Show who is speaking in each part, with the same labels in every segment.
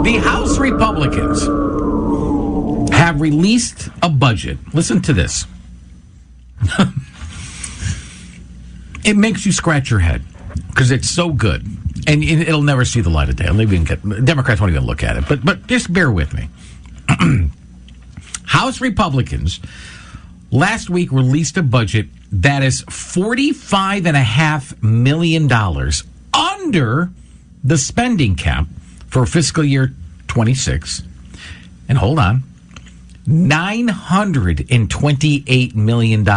Speaker 1: The House Republicans have released a budget. Listen to this. It makes you scratch your head because it's so good. And it'll never see the light of day. Democrats won't even look at it. But just bear with me. House Republicans last week released a budget that is $45.5 million under the spending cap for fiscal year 26. And hold on, $928 million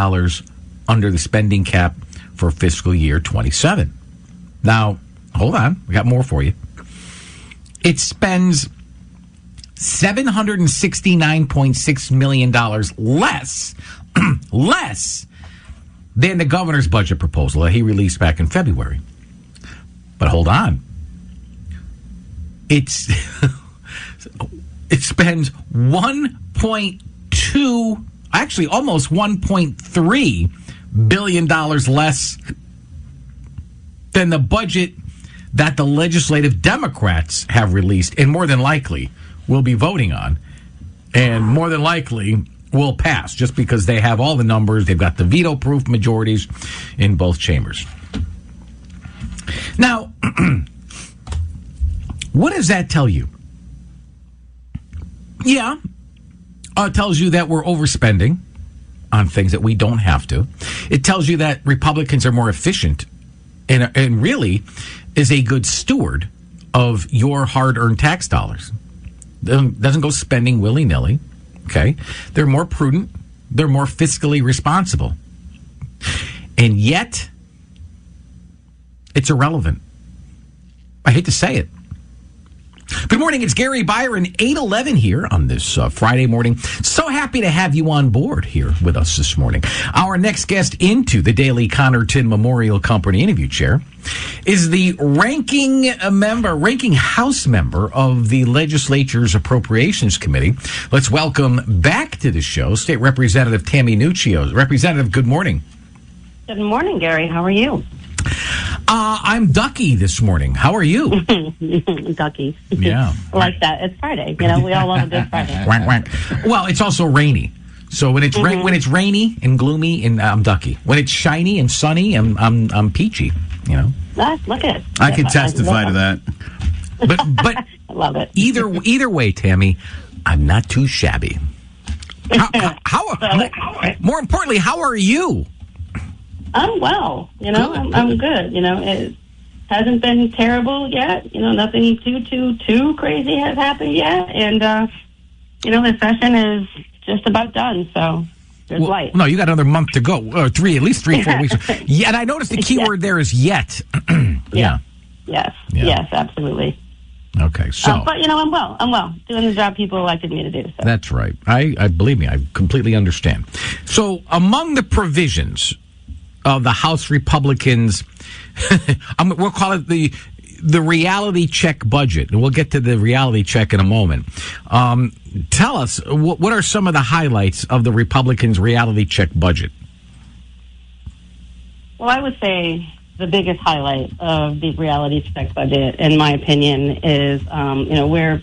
Speaker 1: under the spending cap for fiscal year 27. Now, hold on, we got more for you. It spends $769.6 million less than the governor's budget proposal that he released back in February. But hold on. It spends 1.2, actually almost $1.3 billion less than the budget that the legislative Democrats have released and more than likely will be voting on and more than likely will pass just because they have all the numbers. They've got the veto-proof majorities in both chambers. Now, what does that tell you? Yeah, it tells you that we're overspending on things that we don't have to. It tells you that Republicans are more efficient and really is a good steward of your hard-earned tax dollars. Doesn't go spending willy-nilly, okay? They're more prudent. They're more fiscally responsible. And yet, it's irrelevant. I hate to say it. Good morning, it's Gary Byron, 8:11 here on this Friday morning. So happy to have you on board here with us this morning. Our next guest into the Daily Connerton Memorial Company interview chair is the ranking House member of the legislature's Appropriations Committee. Let's welcome back to the show State Representative Tammy Nuccio. Representative, good morning.
Speaker 2: Good morning, Gary. How are you?
Speaker 1: I'm ducky this morning. How are you?
Speaker 2: Ducky.
Speaker 1: Yeah.
Speaker 2: I like that. It's Friday. You know, we all love a good Friday.
Speaker 1: Wank, wank. Well, it's also rainy. So when it's when it's rainy and gloomy, and I'm ducky. When it's shiny and sunny, I'm peachy. You know.
Speaker 2: Look at it.
Speaker 3: I can testify to that.
Speaker 1: But
Speaker 2: I love it.
Speaker 1: Either way, Tammy, I'm not too shabby. More importantly, how are you?
Speaker 2: I'm well. You know, I'm good. You know, it hasn't been terrible yet. You know, nothing too crazy has happened yet. And, you know, the session is just about done. So there's light.
Speaker 1: No, you got another month to go. Or at least 3-4 weeks. Yeah, and I noticed the key word there is yet. Yeah.
Speaker 2: Yes, absolutely.
Speaker 1: Okay, so.
Speaker 2: But, you know, I'm well. Doing the job people elected me to do. So.
Speaker 1: That's right. I believe me, I completely understand. So among the provisions of the House Republicans, we'll call it the reality check budget, and we'll get to the reality check in a moment. Tell us, what are some of the highlights of the Republicans' reality check budget?
Speaker 2: Well, I would say the biggest highlight of the reality check budget, in my opinion, is, you know, we're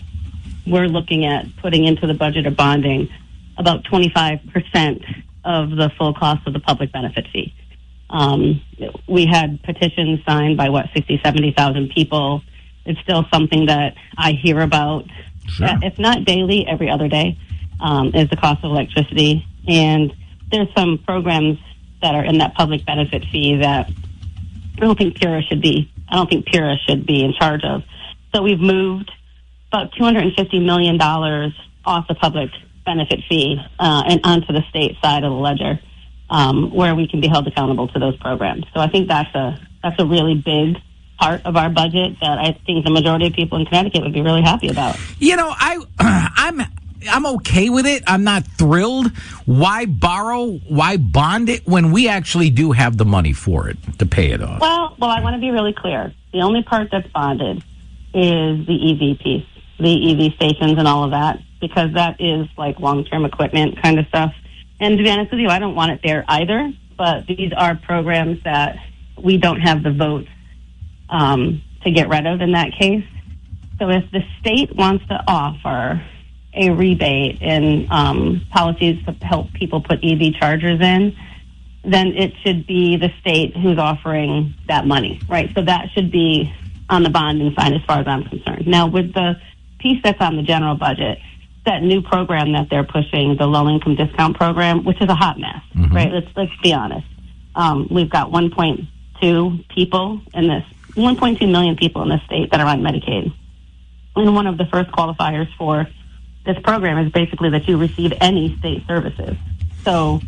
Speaker 2: looking at putting into the budget of bonding about 25% of the full cost of the public benefit fee. We had petitions signed by 70,000 people. It's still something that I hear about, if not daily, every other day, is the cost of electricity. And there's some programs that are in that public benefit fee that I don't think PURA should be in charge of. So we've moved about $250 million off the public benefit fee and onto the state side of the ledger. Where we can be held accountable to those programs. So I think that's a really big part of our budget that I think the majority of people in Connecticut would be really happy about. You know,
Speaker 1: I'm okay with it. I'm not thrilled. Why borrow? Why bond it when we actually do have the money for it to pay it off?
Speaker 2: Well, I want to be really clear. The only part that's bonded is the EV piece, the EV stations and all of that, because that is like long-term equipment kind of stuff. And to be honest with you, I don't want it there either, but these are programs that we don't have the votes to get rid of in that case. So if the state wants to offer a rebate in policies to help people put EV chargers in, then it should be the state who's offering that money, right? So that should be on the bonding side as far as I'm concerned. Now, with the piece that's on the general budget, that new program that they're pushing, the low-income discount program, which is a hot mess, right? Let's be honest. We've got 1.2 people in this, 1.2 million people in this state that are on Medicaid. And one of the first qualifiers for this program is basically that you receive any state services. So,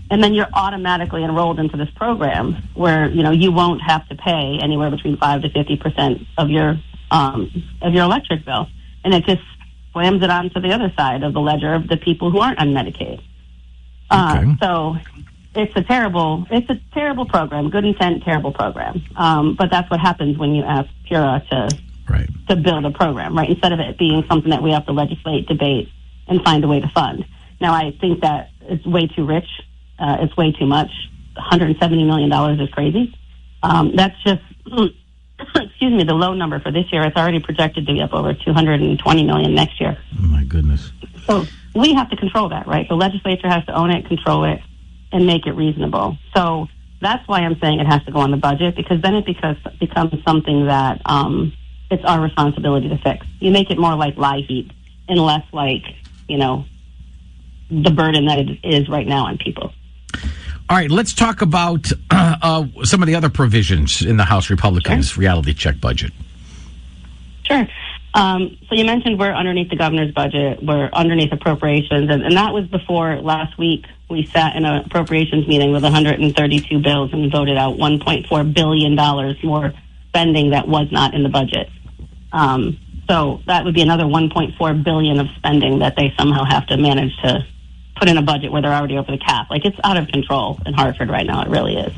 Speaker 2: and then you're automatically enrolled into this program where, you won't have to pay anywhere between 5 to 50% of your electric bill. And it just slams it onto the other side of the ledger of the people who aren't on Medicaid. So it's a terrible program, good intent, terrible program. But that's what happens when you ask Pura to build a program, right? Instead of it being something that we have to legislate, debate, and find a way to fund. Now, I think that it's way too rich. It's way too much. $170 million is crazy. That's just, excuse me, the low number for this year. It's already projected to be up over $220 million next year.
Speaker 1: Oh, my goodness.
Speaker 2: So we have to control that, right? The legislature has to own it, control it, and make it reasonable. So that's why I'm saying it has to go on the budget, because then it becomes something that it's our responsibility to fix. You make it more like lie heap and less like, the burden that it is right now on people.
Speaker 1: All right, let's talk about some of the other provisions in the House Republicans' reality check budget.
Speaker 2: Sure. So you mentioned we're underneath the governor's budget. We're underneath appropriations. And that was before last week we sat in an appropriations meeting with 132 bills and voted out $1.4 billion more spending that was not in the budget. So that would be another $1.4 billion of spending that they somehow have to manage to put in a budget where they're already over the cap. Like, it's out of control in Hartford right now. It really is.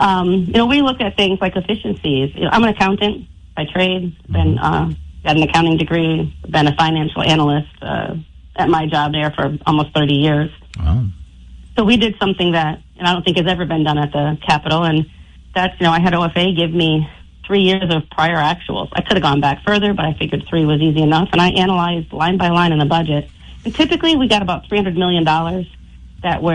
Speaker 2: We look at things like efficiencies. I'm an accountant by trade, got an accounting degree, been a financial analyst at my job there for almost 30 years.
Speaker 1: Wow.
Speaker 2: So we did something that, I don't think has ever been done at the Capitol, and that's, I had OFA give me 3 years of prior actuals. I could have gone back further, but I figured 3 was easy enough, and I analyzed line by line in the budget. And typically, we got about $300 million that we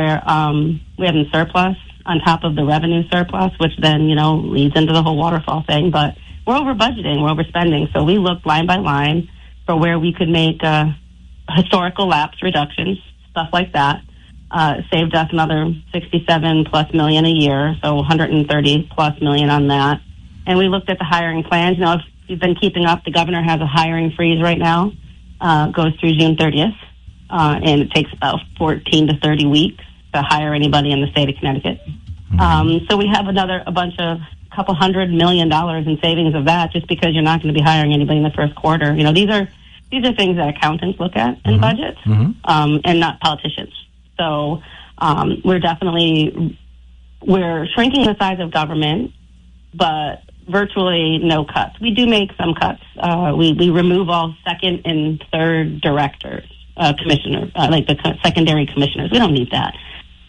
Speaker 2: have in surplus on top of the revenue surplus, which then, leads into the whole waterfall thing. But we're over budgeting, we're overspending. So we looked line by line for where we could make historical lapse reductions, stuff like that. Saved us another 67 plus million a year, so 130 plus million on that. And we looked at the hiring plans. If you've been keeping up, the governor has a hiring freeze right now, goes through June 30th. And it takes about 14 to 30 weeks to hire anybody in the state of Connecticut. So we have a couple $100 million in savings of that, just because you're not going to be hiring anybody in the first quarter. These are things that accountants look at in budgets, and not politicians. So we're shrinking the size of government, but virtually no cuts. We do make some cuts. We remove all second and third directors. Commissioner, like the secondary commissioners. We don't need that.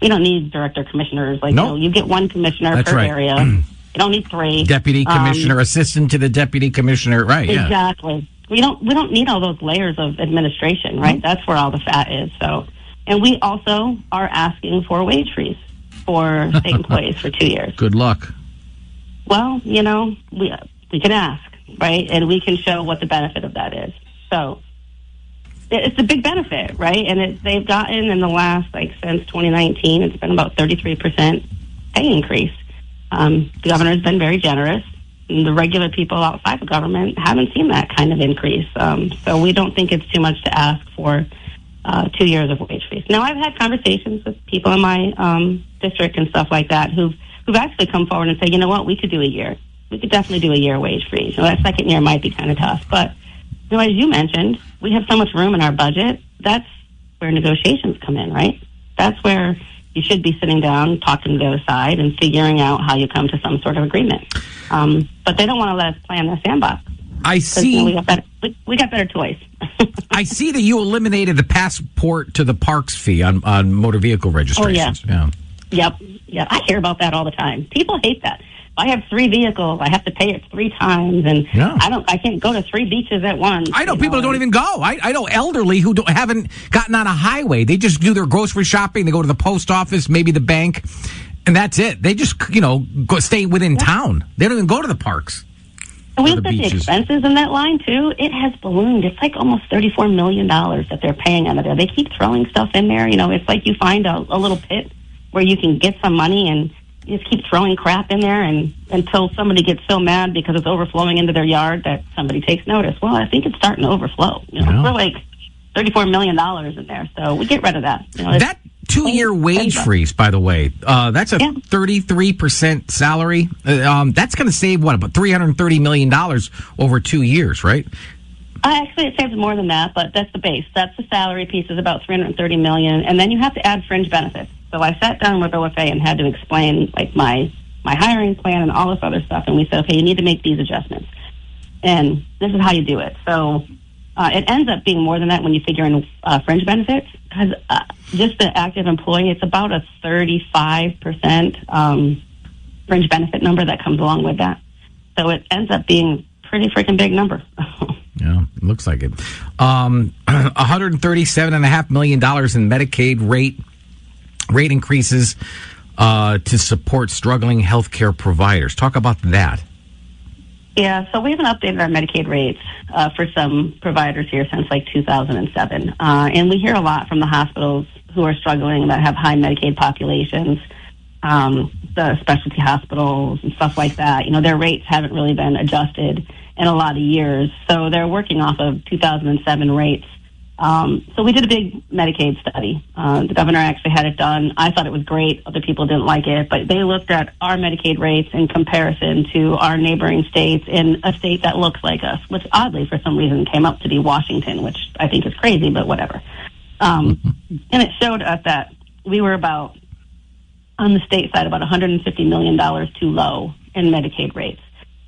Speaker 2: We don't need director commissioners. You get one commissioner per area. You don't need 3.
Speaker 1: Deputy commissioner, assistant to the deputy commissioner. Right. Yeah.
Speaker 2: Exactly. We don't need all those layers of administration. Right. That's where all the fat is. So, and we also are asking for a wage freeze for state employees for 2 years.
Speaker 1: Good luck.
Speaker 2: Well, we can ask, right, and we can show what the benefit of that is. So. It's a big benefit, right? And they've gotten in the last, since 2019, it's been about 33% pay increase. The governor's been very generous. And the regular people outside of government haven't seen that kind of increase. So we don't think it's too much to ask for 2 years of wage freeze. Now, I've had conversations with people in my district and stuff like that who've actually come forward and say, we could do a year. We could definitely do a year wage freeze. That second year might be kind of tough, but as you mentioned, we have so much room in our budget. That's where negotiations come in, right? That's where you should be sitting down, talking to the other side, and figuring out how you come to some sort of agreement. But they don't want to let us play in the sandbox.
Speaker 1: I see.
Speaker 2: We got better toys.
Speaker 1: I see that you eliminated the passport to the parks fee on motor vehicle registrations.
Speaker 2: Oh, yeah. Yep. Yeah, I hear about that all the time. People hate that. I have 3 vehicles, I have to pay it 3 times, and I can't go to 3 beaches at once.
Speaker 1: I know people don't even go. I know elderly who haven't gotten on a highway. They just do their grocery shopping. They go to the post office, maybe the bank, and that's it. They just, stay within town. They don't even go to the parks.
Speaker 2: And we looked at the expenses in that line, too. It has ballooned. It's like almost $34 million that they're paying under there. They keep throwing stuff in there. It's like you find a little pit where you can get some money, and you just keep throwing crap in there until somebody gets so mad because it's overflowing into their yard that somebody takes notice. Well, I think it's starting to overflow. We're like $34 million in there, so we get rid of that.
Speaker 1: That 2-year wage freeze, by the way, that's a 33% salary. That's going to save, about $330 million over 2 years, right?
Speaker 2: Actually, it saves more than that, but that's the base. That's the salary piece is about $330 million, and then you have to add fringe benefits. So I sat down with OFA and had to explain my hiring plan and all this other stuff, and we said, okay, you need to make these adjustments, and this is how you do it. So it ends up being more than that when you figure in fringe benefits, because just the active employee, it's about a 35% fringe benefit number that comes along with that. So it ends up being a pretty freaking big number.
Speaker 1: Yeah, it looks like it. $137.5 million in Medicaid rate increases to support struggling healthcare providers. Talk about that.
Speaker 2: Yeah, so we haven't updated our Medicaid rates for some providers here since like 2007. And we hear a lot from the hospitals who are struggling that have high Medicaid populations, the specialty hospitals and stuff like that. Their rates haven't really been adjusted in a lot of years. So they're working off of 2007 rates. So we did a big Medicaid study. The governor actually had it done. I thought it was great. Other people didn't like it. But they looked at our Medicaid rates in comparison to our neighboring states in a state that looks like us, which oddly, for some reason, came up to be Washington, which I think is crazy, but whatever. And it showed us that we were on the state side, about $150 million too low in Medicaid rates.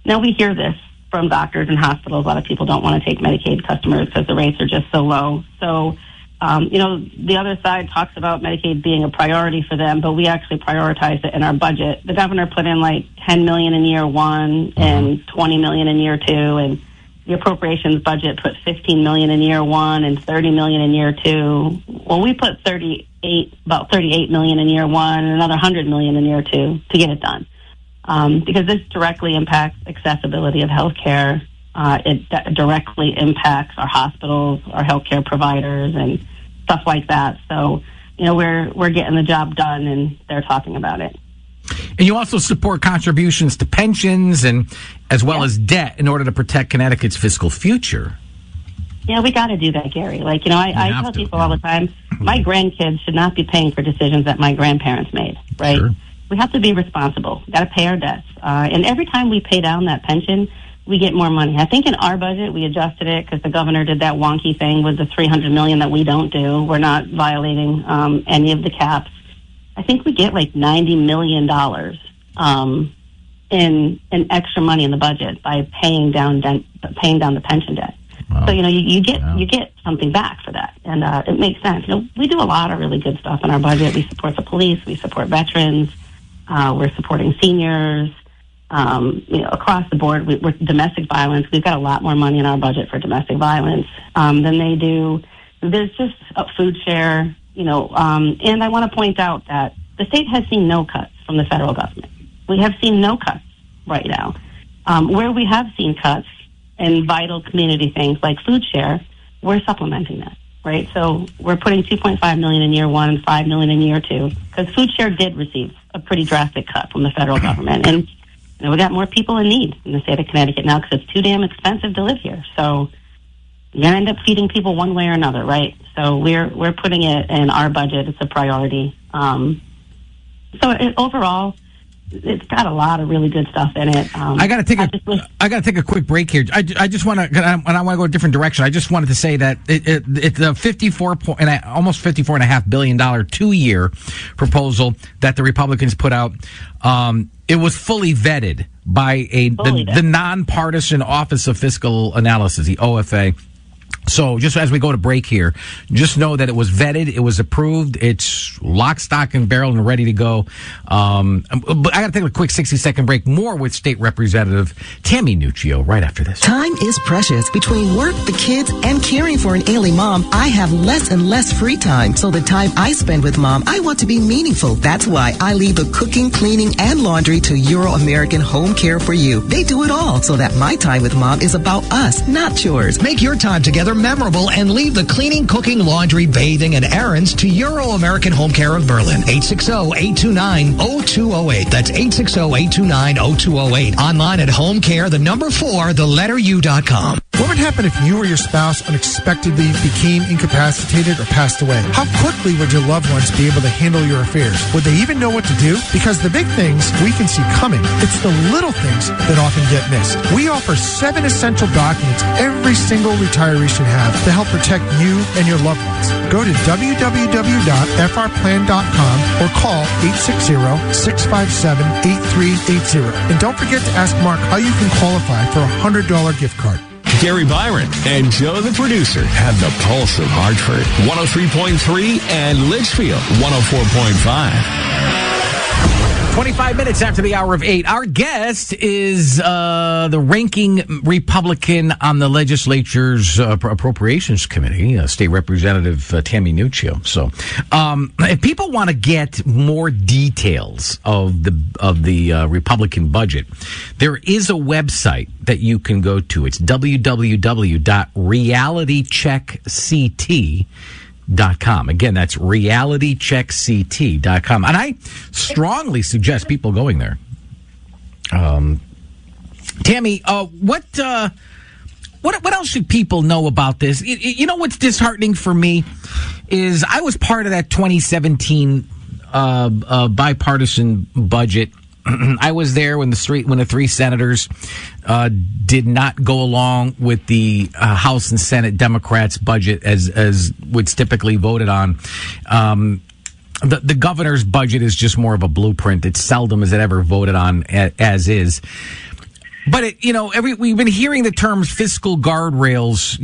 Speaker 2: Now, we hear this from doctors and hospitals. A lot of people don't want to take Medicaid customers because the rates are just so low. So, the other side talks about Medicaid being a priority for them, but we actually prioritize it in our budget. The governor put in like $10 million in year 1 and $20 million in year 2, and the appropriations budget put $15 million in year 1 and $30 million in year 2. Well, we put about $38 million in year 1 and another $100 million in year 2 to get it done. Because this directly impacts accessibility of health care. It directly impacts our hospitals, our healthcare providers, and stuff like that. So, we're getting the job done, and they're talking about it.
Speaker 1: And you also support contributions to pensions and as well as debt in order to protect Connecticut's fiscal future.
Speaker 2: Yeah, we got to do that, Gary. I tell people all the time, my grandkids should not be paying for decisions that my grandparents made, right? Sure. We have to be responsible. We've got to pay our debts. And every time we pay down that pension, we get more money. I think in our budget, we adjusted it because the governor did that wonky thing with the $300 million that we don't do. We're not violating any of the caps. I think we get like $90 million in extra money in the budget by paying down the pension debt. Wow. So, you get something back for that. And it makes sense. We do a lot of really good stuff in our budget. We support the police. We support veterans. We're supporting seniors, across the board. We're domestic violence. We've got a lot more money in our budget for domestic violence than they do. There's just a food share, and I want to point out that the state has seen no cuts from the federal government. We have seen no cuts right now. Where we have seen cuts in vital community things like food share, we're supplementing that. Right, so we're putting $2.5 million in year 1 and $5 million in year 2 because food share did receive a pretty drastic cut from the federal government, and we got more people in need in the state of Connecticut now because it's too damn expensive to live here. So you're gonna end up feeding people one way or another, right? So we're putting it in our budget. It's a priority. Overall, it's got a lot of really good stuff in it.
Speaker 1: I got to take a quick break here. I just want to, and I want to go a different direction. I just wanted to say that it's a almost $54.5 billion 2-year proposal that the Republicans put out. It was fully vetted by the nonpartisan Office of Fiscal Analysis, the OFA. So just as we go to break here, just know that it was vetted, it was approved, it's lock, stock, and barrel and ready to go. But I got to take a quick 60-second break. More with State Representative Tammy Nuccio right after this.
Speaker 3: Time is precious. Between work, the kids, and caring for an ailing mom, I have less and less free time. So the time I spend with mom, I want to be meaningful. That's why I leave the cooking, cleaning, and laundry to Euro American Home Care for You. They do it all so that my time with mom is about us, not chores.
Speaker 4: Make your time together memorable and leave the cleaning, cooking, laundry, bathing, and errands to Euro American Home Care of Berlin. 860-829-0208. That's 860-829-0208. Online at homecare4u.com.
Speaker 5: What would happen if you or your spouse unexpectedly became incapacitated or passed away? How quickly would your loved ones be able to handle your affairs? Would they even know what to do? Because the big things we can see coming. It's the little things that often get missed. We offer 7 essential documents every single retiree should have to help protect you and your loved ones. Go to www.frplan.com or call 860-657-8380. And don't forget to ask Mark how you can qualify for a $100 gift card.
Speaker 6: Gary Byron and Joe the producer have the pulse of Hartford. 103.3 and Litchfield 104.5.
Speaker 1: 25 minutes after the hour of 8. Our guest is the ranking Republican on the legislature's Appropriations Committee, State Representative Tammy Nuccio. So, if people want to get more details of the Republican budget, there is a website that you can go to. It's www.realitycheckct.com. Again, that's realitycheckct.com. And I strongly suggest people going there. Tammy, what else should people know about this? You know what's disheartening for me is I was part of that 2017 bipartisan budget. I was there when the 3 senators did not go along with the House and Senate Democrats' budget as was typically voted on. The governor's budget is just more of a blueprint. It's seldom is it ever voted on as is. But we've been hearing the terms fiscal guardrails,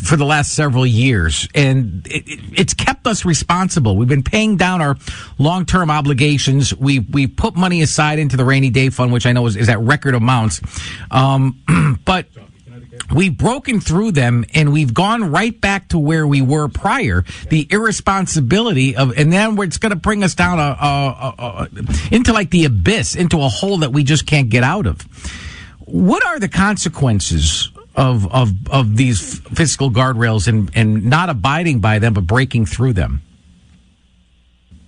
Speaker 1: for the last several years, and it's kept us responsible. We've been paying down our long-term obligations. We put money aside into the rainy day fund, which I know is at record amounts. But we've broken through them, and we've gone right back to where we were prior. The irresponsibility and then it's going to bring us down into like the abyss, into a hole that we just can't get out of. What are the consequences of these fiscal guardrails and not abiding by them, but breaking through them?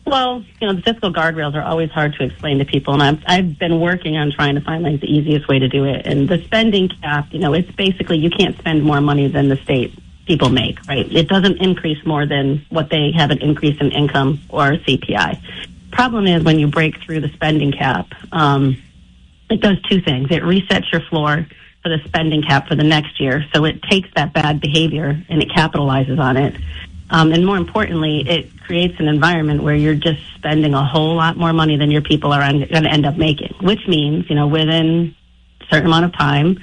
Speaker 2: Well, the fiscal guardrails are always hard to explain to people, and I've been working on trying to find the easiest way to do it. And the spending cap, it's basically you can't spend more money than the state people make, right? It doesn't increase more than what they have an increase in income or CPI. Problem is when you break through the spending cap, it does 2 things. It resets your floor for the spending cap for the next year, so it takes that bad behavior and it capitalizes on it. And more importantly, it creates an environment where you're just spending a whole lot more money than your people are going to end up making, which means, within a certain amount of time,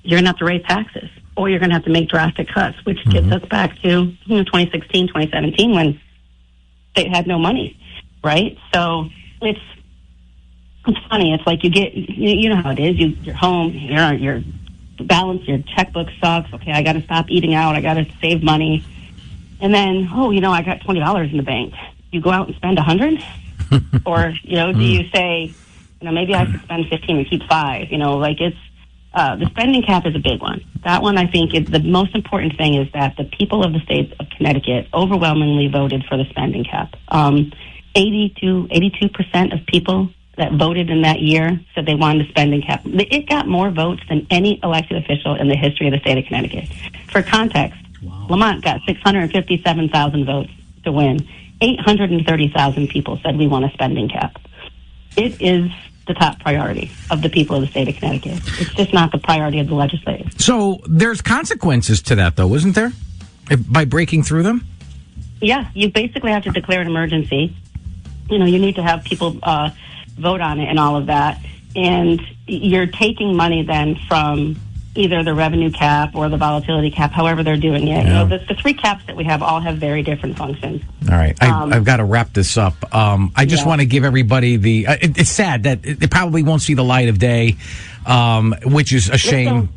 Speaker 2: you're going to have to raise taxes or you're going to have to make drastic cuts, which gets us back to 2016, 2017 when they had no money, right? So it's funny. It's like you get, you know how it is. You're home, your balance, your checkbook sucks. Okay, I got to stop eating out. I got to save money. And then, I got $20 in the bank. You go out and spend $100? Or, do you say, maybe I should spend 15 and keep 5? It's, the spending cap is a big one. That one, I think, is the most important thing is that the people of the state of Connecticut overwhelmingly voted for the spending cap. 82% of people that voted in that year said they wanted a spending cap. It got more votes than any elected official in the history of the state of Connecticut. For context, Lamont got 657,000 votes to win. 830,000 people said we want a spending cap. It is the top priority of the people of the state of Connecticut. It's just not the priority of the legislature.
Speaker 1: So there's consequences to that, though, isn't there? By breaking through them?
Speaker 2: Yeah, you basically have to declare an emergency. You need to have people vote on it and all of that. And you're taking money then from either the revenue cap or the volatility cap, however they're doing it.
Speaker 1: Yeah.
Speaker 2: The three caps that we have all have very different functions.
Speaker 1: All right. I've got to wrap this up. I just want to give everybody it's sad that it probably won't see the light of day, which is a shame.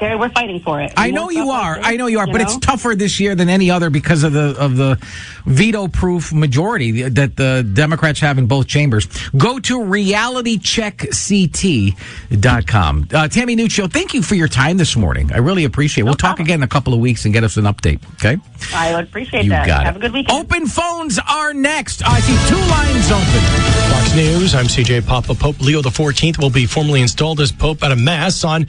Speaker 2: We're fighting for it.
Speaker 1: I know you are. But it's tougher this year than any other because of the veto-proof majority that the Democrats have in both chambers. Go to realitycheckct.com. Tammy Nuccio, thank you for your time this morning. I really appreciate it. We'll talk again in a couple of weeks and get us an update, okay?
Speaker 2: I would appreciate
Speaker 1: that.
Speaker 2: You got it. Have a good weekend.
Speaker 1: Open phones are next. I see 2 lines open.
Speaker 7: Fox News, I'm CJ Papa. Pope Leo XIV will be formally installed as Pope at a Mass on